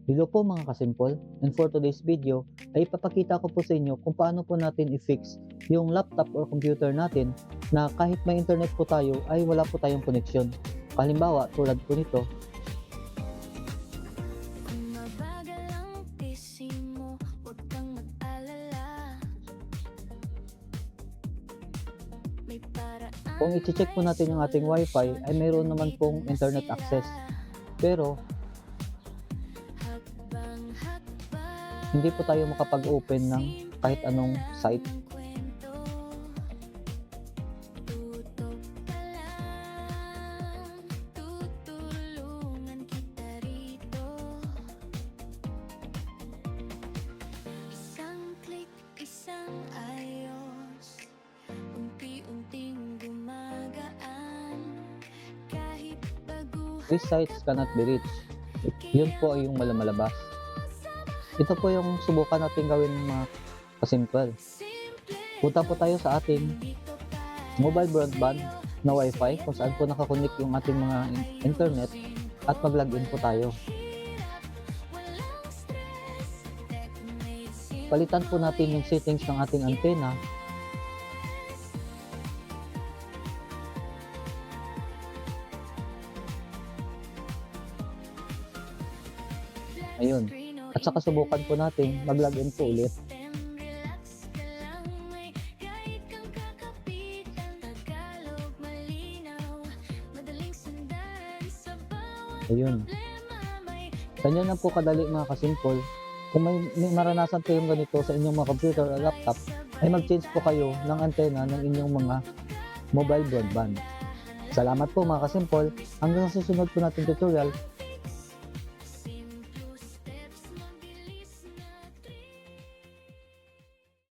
Hello po mga kasimple, and for today's video ay ipapakita ko po sa inyo kung paano po natin i-fix yung laptop or computer natin na kahit may internet po tayo ay wala po tayong koneksyon. Halimbawa tulad po nito, Mabagal ang PC mo, huwag kang mag-alala. May paraan kung i-check po natin yung ating wifi ay mayroon naman pong internet access. Pero hakbang-hakbang. hindi po tayo makapag-open ng kahit anong site. Kwento, tutok ka lang. Tutulungan kita rito. Isang click, isang ayos. Unti-unting gumagaan. Kahit baguhan These sites cannot be reached. Yun po ay yung malamalabas. Ito po yung subukan natin gawin mga kasimple. Punta po tayo sa ating mobile broadband na wifi kung saan po nakakonect yung ating mga internet at mag-login po tayo. Palitan po natin yung settings ng ating antena. Ayun. At saka subukan po natin mag-login po ulit. Ayun. Ganyan na po kadali mga kasimple. Kung may maranasan kayong ganito sa inyong mga computer o laptop, ay mag-change po kayo ng antena ng inyong mga mobile broadband. Salamat po mga kasimple. Hanggang sa susunod po natin tutorial.